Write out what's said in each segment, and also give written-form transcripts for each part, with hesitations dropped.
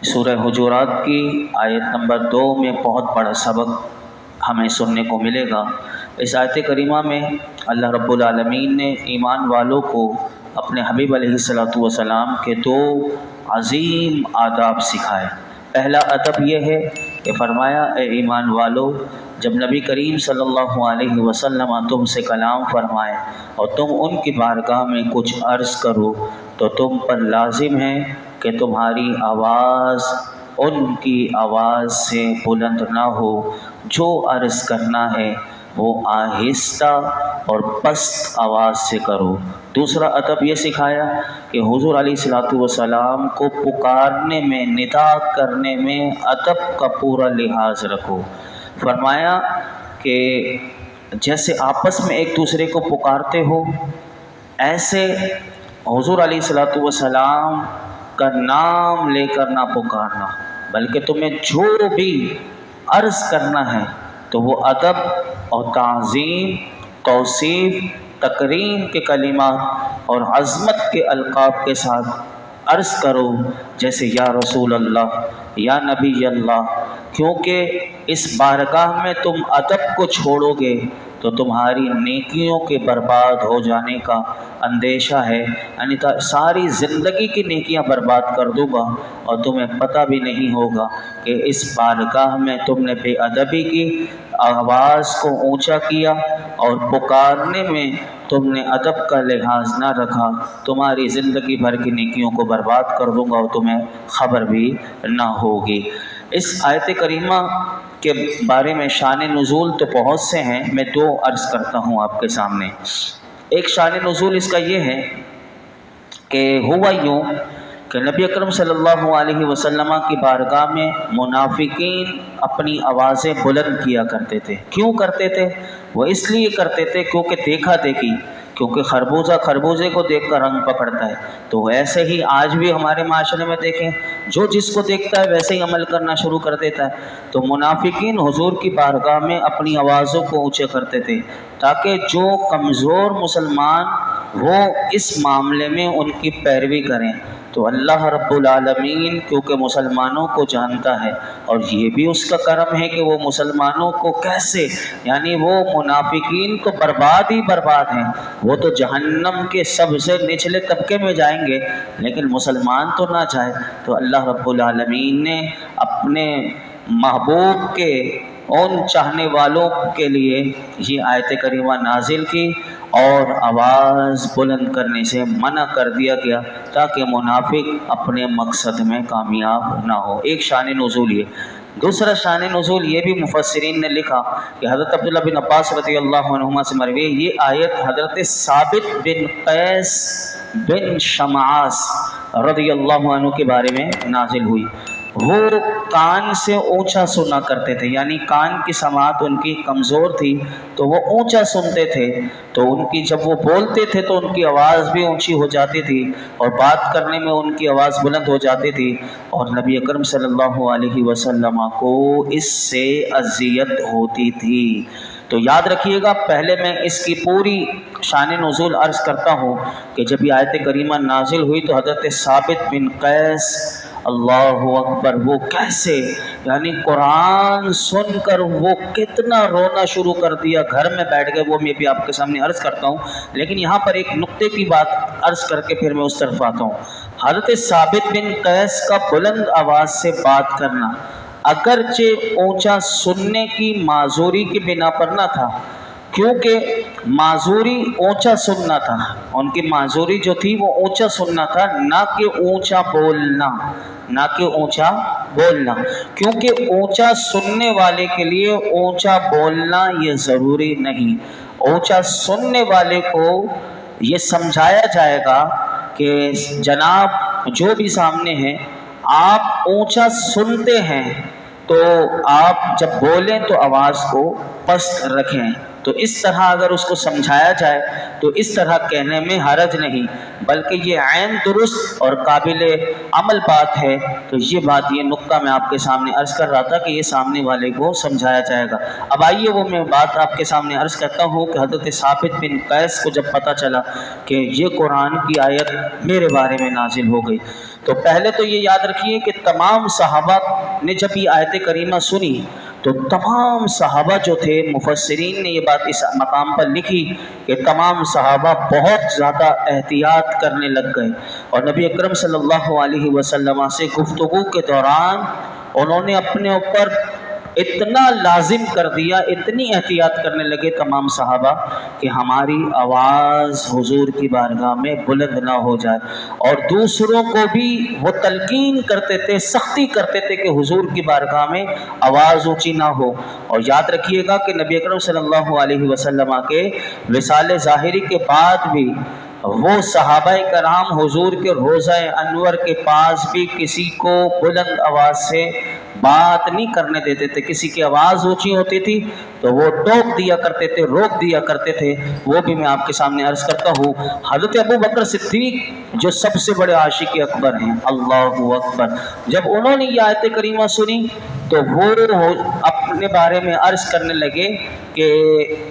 سورہ حجرات کی آیت نمبر 2 میں بہت بڑا سبق ہمیں سننے کو ملے گا۔ اس آیت کریمہ میں اللہ رب العالمین نے ایمان والوں کو اپنے حبیب علیہ السلام کے 2 عظیم آداب سکھائے۔ پہلا ادب یہ ہے کہ فرمایا اے ایمان والو، جب نبی کریم صلی اللہ علیہ وسلم تم سے کلام فرمائے اور تم ان کی بارگاہ میں کچھ عرض کرو تو تم پر لازم ہے کہ تمہاری آواز ان کی آواز سے بلند نہ ہو۔ جو عرض کرنا ہے وہ آہستہ اور پست آواز سے کرو۔ دوسرا ادب یہ سکھایا کہ حضور علیہ السلام کو پکارنے میں، ندا کرنے میں ادب کا پورا لحاظ رکھو۔ فرمایا کہ جیسے آپس میں ایک دوسرے کو پکارتے ہو، ایسے حضور علیہ السلام کا نام لے کر نہ پکارنا، بلکہ تمہیں جو بھی عرض کرنا ہے تو وہ ادب اور تعظیم، توصیف، تکریم کے کلمات اور عظمت کے القاب کے ساتھ عرض کرو، جیسے یا رسول اللہ، یا نبی اللہ۔ کیونکہ اس بارگاہ میں تم ادب کو چھوڑو گے تو تمہاری نیکیوں کے برباد ہو جانے کا اندیشہ ہے، یعنی ساری زندگی کی نیکیاں برباد کر دوں گا اور تمہیں پتہ بھی نہیں ہوگا کہ اس بارگاہ میں تم نے بے ادبی کی، آواز کو اونچا کیا اور پکارنے میں تم نے ادب کا لحاظ نہ رکھا، تمہاری زندگی بھر کی نیکیوں کو برباد کر دوں گا اور تمہیں خبر بھی نہ ہوگی۔ اس آیت کریمہ کے بارے میں شان نزول تو بہت سے ہیں، میں 2 عرض کرتا ہوں آپ کے سامنے۔ ایک شان نزول اس کا یہ ہے کہ ہوا یوں کہ نبی اکرم صلی اللہ علیہ وسلم کی بارگاہ میں منافقین اپنی آوازیں بلند کیا کرتے تھے۔ کیوں کرتے تھے؟ وہ اس لیے کرتے تھے کیونکہ دیکھا دیکھی، کیونکہ خربوزہ خربوزے کو دیکھ کر رنگ پکڑتا ہے۔ تو ایسے ہی آج بھی ہمارے معاشرے میں دیکھیں، جو جس کو دیکھتا ہے ویسے ہی عمل کرنا شروع کر دیتا ہے۔ تو منافقین حضور کی بارگاہ میں اپنی آوازوں کو اونچے کرتے تھے تاکہ جو کمزور مسلمان وہ اس معاملے میں ان کی پیروی کریں۔ تو اللہ رب العالمین کیونکہ مسلمانوں کو جانتا ہے، اور یہ بھی اس کا کرم ہے کہ وہ مسلمانوں کو کیسے، یعنی وہ منافقین تو برباد ہی برباد ہیں، وہ تو جہنم کے سب سے نچلے طبقے میں جائیں گے، لیکن مسلمان تو نہ جائے۔ تو اللہ رب العالمین نے اپنے محبوب کے ان چاہنے والوں کے لیے یہ آیت کریمہ نازل کی اور آواز بلند کرنے سے منع کر دیا گیا تاکہ منافق اپنے مقصد میں کامیاب نہ ہو۔ ایک شان نزول یہ۔ دوسرا شان نزول یہ بھی مفسرین نے لکھا کہ حضرت عبداللہ بن عباس رضی اللہ عنہما سے مروی یہ آیت حضرت ثابت بن قیس بن شمعاس رضی اللہ عنہ کے بارے میں نازل ہوئی۔ وہ کان سے اونچا سنا کرتے تھے، یعنی کان کی سماعت ان کی کمزور تھی تو وہ اونچا سنتے تھے، تو ان کی جب وہ بولتے تھے تو ان کی آواز بھی اونچی ہو جاتی تھی اور بات کرنے میں ان کی آواز بلند ہو جاتی تھی، اور نبی اکرم صلی اللہ علیہ وسلم کو اس سے اذیت ہوتی تھی۔ تو یاد رکھیے گا، پہلے میں اس کی پوری شان نزول عرض کرتا ہوں کہ جب یہ آیت کریمہ نازل ہوئی تو حضرت ثابت بن قیس، اللہ اکبر، وہ کیسے، یعنی قرآن سن کر وہ کتنا رونا شروع کر دیا، گھر میں بیٹھ گئے۔ وہ میں بھی آپ کے سامنے عرض کرتا ہوں، لیکن یہاں پر ایک نقطے کی بات عرض کر کے پھر میں اس طرف آتا ہوں۔ حضرت ثابت بن قیس کا بلند آواز سے بات کرنا اگرچہ اونچا سننے کی معذوری کی بنا پر نہ تھا، کیونکہ معذوری اونچا سننا تھا، ان کی معذوری جو تھی وہ اونچا سننا تھا، نہ کہ اونچا بولنا، نہ کہ اونچا بولنا، کیونکہ اونچا سننے والے کے لیے اونچا بولنا یہ ضروری نہیں۔ اونچا سننے والے کو یہ سمجھایا جائے گا کہ جناب جو بھی سامنے ہے، آپ اونچا سنتے ہیں تو آپ جب بولیں تو آواز کو پست رکھیں۔ تو اس طرح اگر اس کو سمجھایا جائے تو اس طرح کہنے میں حرج نہیں، بلکہ یہ عین درست اور قابل عمل بات ہے۔ تو یہ بات، یہ نقطہ میں آپ کے سامنے عرض کر رہا تھا کہ یہ سامنے والے کو سمجھایا جائے گا۔ اب آئیے وہ میں بات آپ کے سامنے عرض کرتا ہوں کہ حضرت ثابت بن قیس کو جب پتہ چلا کہ یہ قرآن کی آیت میرے بارے میں نازل ہو گئی تو پہلے تو یہ یاد رکھیے کہ تمام صحابہ نے جب یہ آیت کریمہ سنی تو تمام صحابہ جو تھے، مفسرین نے یہ بات اس مقام پر لکھی کہ تمام صحابہ بہت زیادہ احتیاط کرنے لگ گئے، اور نبی اکرم صلی اللہ علیہ وسلم سے گفتگو کے دوران انہوں نے اپنے اوپر اتنا لازم کر دیا، اتنی احتیاط کرنے لگے تمام صحابہ کہ ہماری آواز حضور کی بارگاہ میں بلند نہ ہو جائے، اور دوسروں کو بھی وہ تلقین کرتے تھے، سختی کرتے تھے کہ حضور کی بارگاہ میں آواز اونچی نہ ہو۔ اور یاد رکھیے گا کہ نبی اکرم صلی اللہ علیہ وسلم کے وصال ظاہری کے بعد بھی وہ صحابہ کرام حضور کے روضہ انور کے پاس بھی کسی کو بلند آواز سے بات نہیں کرنے دیتے تھے۔ کسی کی آواز اونچی ہوتی تھی تو وہ ٹوک دیا کرتے تھے، روک دیا کرتے تھے۔ وہ بھی میں آپ کے سامنے عرض کرتا ہوں، حضرت ابو بکر صدیق جو سب سے بڑے عاشق اکبر ہیں، اللہ اکبر، جب انہوں نے یہ آیت کریمہ سنی تو وہ اپنے بارے میں عرض کرنے لگے کہ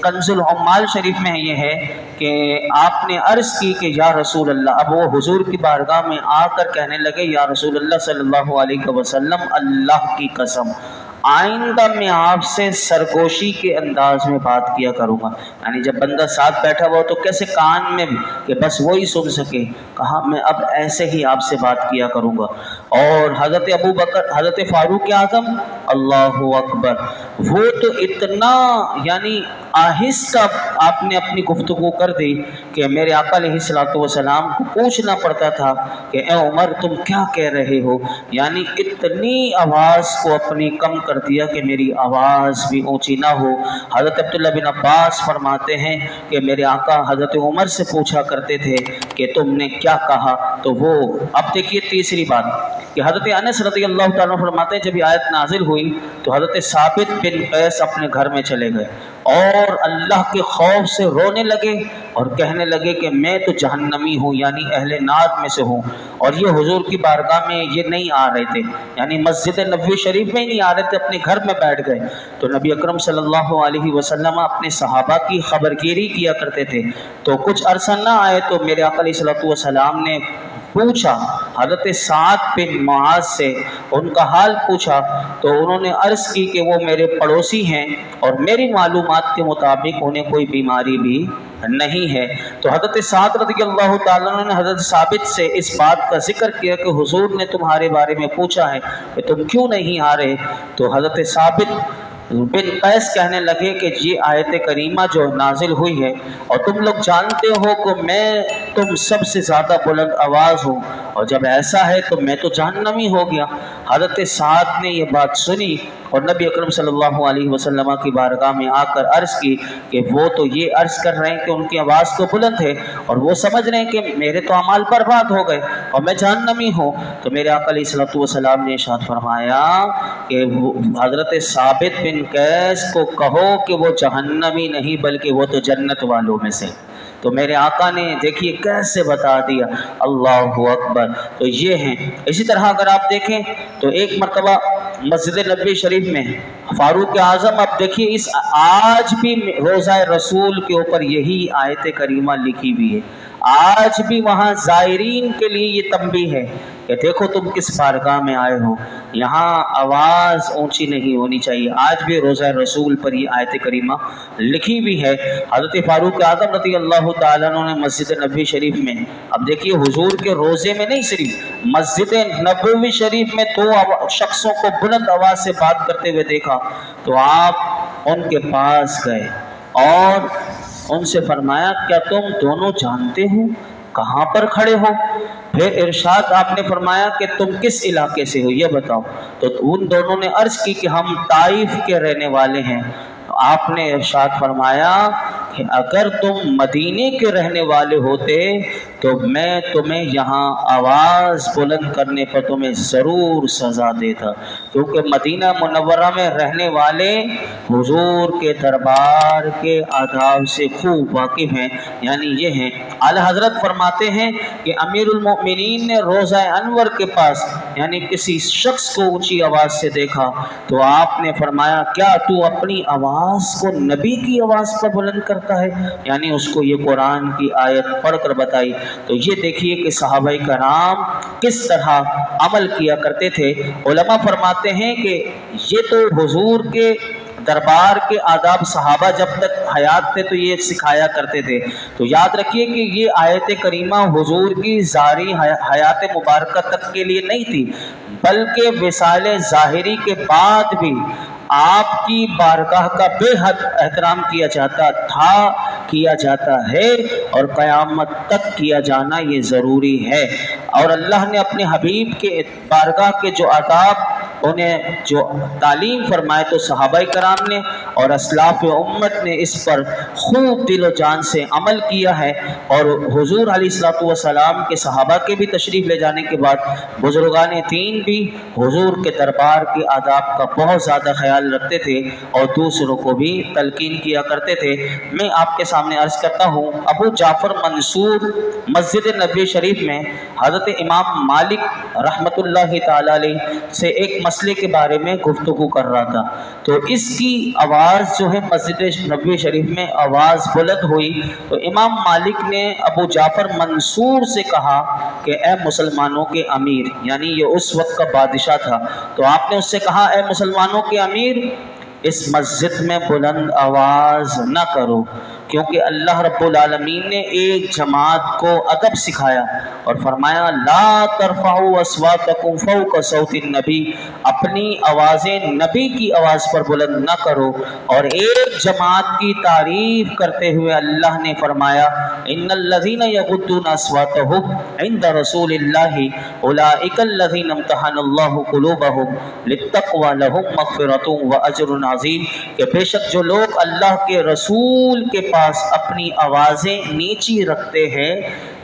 کنز العمال شریف میں یہ ہے کہ آپ نے عرض کی کہ یا رسول اللہ، اب وہ حضور کی بارگاہ میں آ کر کہنے لگے یا رسول اللہ صلی اللہ علیہ وسلم، اللہ کی قسم آئندہ میں آپ سے سرگوشی کے انداز میں بات کیا کروں گا، یعنی جب بندہ ساتھ بیٹھا ہوا تو کیسے کان میں کہ بس وہی سن سکے، کہا میں اب ایسے ہی آپ سے بات کیا کروں گا۔ اور حضرت ابو بکر، حضرت فاروق اعظم، اللہ اکبر، وہ تو اتنا یعنی آہستہ آپ نے اپنی گفتگو کر دی کہ میرے آقا علیہ الصلوۃ والسلام کو پوچھنا پڑتا تھا کہ اے عمر تم کیا کہہ رہے ہو، یعنی اتنی آواز کو اپنی کم کر دیا کہ میری آواز بھی اونچی نہ ہو۔ حضرت عبداللہ بن عباس فرماتے ہیں کہ میرے آقا حضرت عمر سے پوچھا کرتے تھے کہ تم نے کیا کہا، تو وہ اب دیکھیے تیسری بات کہ حضرت انس رضی اللہ تعالیٰ فرماتے ہیں جب یہ آیت نازل ہوئی تو حضرت ثابت بن قیس اپنے گھر میں چلے گئے اور اللہ کے خوف سے رونے لگے اور کہنے لگے کہ میں تو جہنمی ہوں، یعنی اہل نار میں سے ہوں، اور یہ حضور کی بارگاہ میں یہ نہیں آ رہے تھے، یعنی مسجد نبوی شریف میں ہی نہیں آ رہے تھے، اپنے گھر میں بیٹھ گئے۔ تو نبی اکرم صلی اللہ علیہ وسلم اپنے صحابہ کی خبرگیری کیا کرتے تھے، تو کچھ عرصہ نہ آئے تو میرے آقا علیہ الصلوۃ والسلام نے پوچھا حضرت سعد بن معاذ سے، ان کا حال پوچھا تو انہوں نے عرض کی کہ وہ میرے پڑوسی ہیں اور میری معلومات کے مطابق انہیں کوئی بیماری بھی نہیں ہے۔ تو حضرت سعد رضی اللہ تعالیٰ عنہ نے حضرت ثابت سے اس بات کا ذکر کیا کہ حضور نے تمہارے بارے میں پوچھا ہے کہ تم کیوں نہیں آ رہے، تو حضرت ثابت بن قیس کہنے لگے کہ یہ آیت کریمہ جو نازل ہوئی ہے اور تم لوگ جانتے ہو کہ میں تم سب سے زیادہ بلند آواز ہوں، اور جب ایسا ہے تو میں تو جہنمی ہو گیا۔ حضرت سعد نے یہ بات سنی اور نبی اکرم صلی اللہ علیہ وسلم کی بارگاہ میں آ کر عرض کی کہ وہ تو یہ عرض کر رہے ہیں کہ ان کی آواز تو بلند ہے اور وہ سمجھ رہے ہیں کہ میرے تو اعمال برباد ہو گئے اور میں جہنمی ہوں۔ تو میرے آقا علیہ الصلوۃ والسلام نے ارشاد فرمایا کہ حضرت ثابت بن قیس کو کہو کہ وہ جہنمی نہیں بلکہ وہ تو جنت والوں میں سے۔ تو میرے آقا نے دیکھیے کیسے بتا دیا، اللہ اکبر۔ تو یہ ہیں، اسی طرح اگر آپ دیکھیں تو ایک مرتبہ مسجد نبوی شریف میں فاروق اعظم، اب دیکھیے اس آج بھی روضہ رسول کے اوپر یہی آیت کریمہ لکھی ہوئی ہے، آج بھی وہاں زائرین کے لیے یہ تنبیہ ہے کہ دیکھو تم کس بارگاہ میں آئے ہو، یہاں آواز اونچی نہیں ہونی چاہیے۔ آج بھی روضہ رسول پر یہ آیت کریمہ لکھی ہوئی ہے۔ حضرت فاروق اعظم رضی اللہ تعالیٰ عنہ نے مسجد نبوی شریف میں، اب دیکھیے حضور کے روضے میں نہیں، صرف مسجد نبوی شریف میں دو شخصوں کو بلند آواز سے بات کرتے ہوئے دیکھا، تو آپ ان کے پاس گئے اور ان سے فرمایا کیا تم دونوں جانتے ہو کہاں پر کھڑے ہو؟ پھر ارشاد آپ نے فرمایا کہ تم کس علاقے سے ہو یہ بتاؤ۔ تو ان دونوں نے عرض کی کہ ہم طائف کے رہنے والے ہیں۔ آپ نے ارشاد فرمایا کہ اگر تم مدینے کے رہنے والے ہوتے تو میں تمہیں یہاں آواز بلند کرنے پر تمہیں ضرور سزا دیتا، کیونکہ مدینہ منورہ میں رہنے والے حضور کے دربار کے آداب سے خوب واقف ہیں، یعنی یہ ہیں۔ اعلیٰ حضرت فرماتے ہیں کہ امیر المؤمنین نے روضہ انور کے پاس یعنی کسی شخص کو اونچی آواز سے دیکھا تو آپ نے فرمایا کیا تو اپنی آواز کو نبی کی آواز پر بلند کر کرتا ہے، یعنی اس کو یہ قرآن کی آیت پڑھ کر بتائی۔ تو یہ دیکھیے کہ صحابہ کرام کس طرح عمل کیا کرتے تھے۔ علماء فرماتے ہیں کہ یہ تو حضور کے دربار کے آداب صحابہ جب تک حیات تھے تو یہ سکھایا کرتے تھے۔ تو یاد رکھیے کہ یہ آیت کریمہ حضور کی ظاہری حیات مبارکہ تک کے لیے نہیں تھی، بلکہ وصال ظاہری کے بعد بھی آپ کی بارگاہ کا بے حد احترام کیا جاتا تھا، کیا جاتا ہے، اور قیامت تک کیا جانا یہ ضروری ہے۔ اور اللہ نے اپنے حبیب کے بارگاہ کے جو آداب انہیں جو تعلیم فرمائے تو صحابہ کرام نے اور اسلاف امت نے اس پر خوب دل و جان سے عمل کیا ہے۔ اور حضور علیہ الصلوۃ والسلام کے صحابہ کے بھی تشریف لے جانے کے بعد بزرگان دین بھی حضور کے دربار کے آداب کا بہت زیادہ خیال رکھتے تھے اور دوسروں کو بھی تلقین کیا کرتے تھے۔ میں آپ کے سامنے عرض کرتا ہوں، ابو جعفر منصور مسجد نبوی شریف میں حضرت امام مالک رحمۃ اللہ تعالی علیہ سے ایک مسئلے کے بارے میں گفتگو کر رہا تھا، تو اس کی آواز جو ہے مسجد نبوی شریف میں آواز بلند ہوئی، تو امام مالک نے ابو جعفر منصور سے کہا کہ اے مسلمانوں کے امیر، یعنی یہ اس وقت کا بادشاہ تھا، تو آپ نے اس سے کہا اے مسلمانوں کے امیر، اس مسجد میں بلند آواز نہ کرو، کیونکہ اللہ رب العالمین نے ایک جماعت کو ادب سکھایا اور فرمایا لا ترفعوا اصواتکم فوق صوت النبی، اپنی آوازیں نبی کی آواز پر بلند نہ کرو۔ اور ایک جماعت کی تعریف کرتے ہوئے اللہ نے فرمایا ان الذین یغضون اصواتهم عند رسول اللہ اولئک الذین امتحن اللہ قلوبهم للتقوی لهم مغفرۃ واجر عظیم، کہ بے شک جو لوگ اللہ کے رسول کے پاس اپنی آوازیں نیچی رکھتے ہیں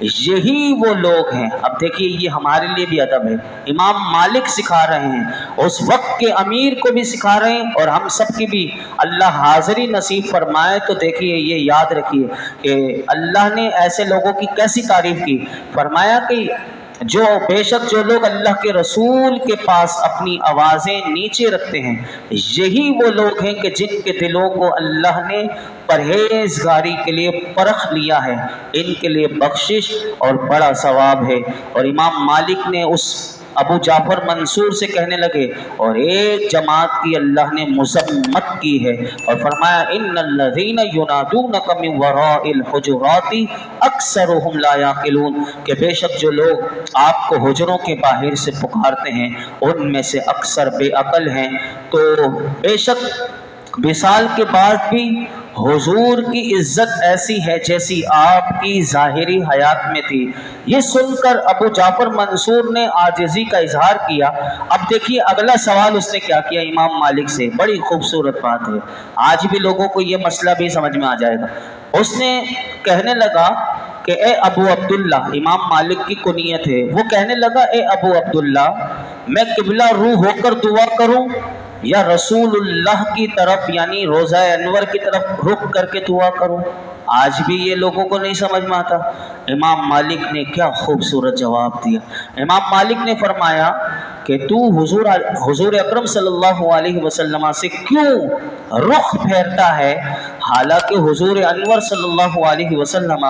یہی وہ لوگ ہیں۔ اب دیکھیے یہ ہمارے لیے بھی ادب ہے، امام مالک سکھا رہے ہیں، اس وقت کے امیر کو بھی سکھا رہے ہیں، اور ہم سب کی بھی اللہ حاضری نصیب فرمائے۔ تو دیکھیے یہ یاد رکھیے کہ اللہ نے ایسے لوگوں کی کیسی تعریف کی، فرمایا کہ جو بے شک جو لوگ اللہ کے رسول کے پاس اپنی آوازیں نیچے رکھتے ہیں یہی وہ لوگ ہیں کہ جن کے دلوں کو اللہ نے پرہیزگاری کے لیے پرکھ لیا ہے، ان کے لیے بخشش اور بڑا ثواب ہے۔ اور امام مالک نے اس ابو جعفر منصور سے کہنے لگے اور ایک جماعت کی اللہ نے مذمت کی ہے اور فرمایا ان الذین ینادونک من وراء الحجرات اکثرهم لا یعقلون، کہ بے شک جو لوگ آپ کو حجروں کے باہر سے پکارتے ہیں ان میں سے اکثر بے عقل ہیں۔ تو بے شک وصال کے بعد بھی حضور کی عزت ایسی ہے جیسی آپ کی ظاہری حیات میں تھی۔ یہ سن کر ابو جعفر منصور نے عاجزی کا اظہار کیا۔ اب دیکھیے اگلا سوال اس نے کیا کیا امام مالک سے، بڑی خوبصورت بات ہے، آج بھی لوگوں کو یہ مسئلہ بھی سمجھ میں آ جائے گا۔ اس نے کہنے لگا کہ اے ابو عبداللہ، امام مالک کی کنیت ہے، وہ کہنے لگا اے ابو عبداللہ، میں قبلہ رو ہو کر دعا کروں یا رسول اللہ کی طرف یعنی روضہ انور کی طرف رخ کر کے دعا کروں؟ آج بھی یہ لوگوں کو نہیں سمجھ میں آتا۔ امام مالک نے کیا خوبصورت جواب دیا۔ امام مالک نے فرمایا کہ تو حضور اکرم صلی اللہ علیہ وسلم سے کیوں رخ پھیرتا ہے، حالانکہ حضور انور صلی اللہ علیہ وسلم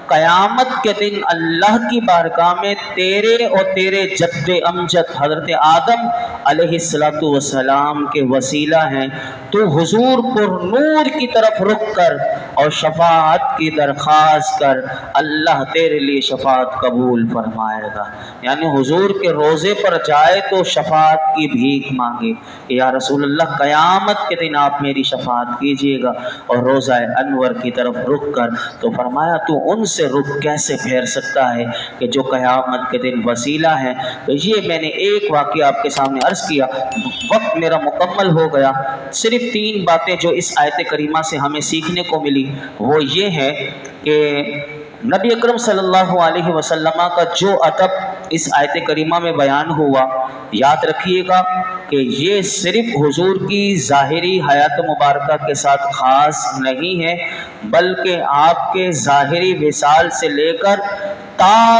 قیامت کے دن اللہ کی بارگاہ میں تیرے اور تیرے جد امجد حضرت آدم علیہ السلام کے وسیلہ ہیں، تو حضور پر نور کی طرف رخ کر اور شفاعت کی درخواست کر، اللہ تیرے لیے شفاعت قبول فرمائے گا۔ یعنی حضور کے روزے پر جائے تو شفاعت کی بھیک مانگے کہ یا رسول اللہ قیامت کے دن آپ میری شفاعت کیجئے گا، اور روزہ انور کی طرف رخ کر، تو فرمایا تو ان سے رخ کیسے پھیر سکتا ہے کہ جو قیامت کے دن وسیلہ ہے۔ تو یہ میں نے ایک واقعہ آپ کے سامنے عرض کیا، وقت میرا مکمل ہو گیا۔ صرف 3 باتیں جو اس آیت کریمہ سے ہمیں سیکھنے کو ملی وہ یہ ہے کہ نبی اکرم صلی اللہ علیہ وسلم کا جو ادب اس آیت کریمہ میں بیان ہوا، یاد رکھیے گا کہ یہ صرف حضور کی ظاہری حیات مبارکہ کے ساتھ خاص نہیں ہے، بلکہ آپ کے ظاہری وصال سے لے کر تا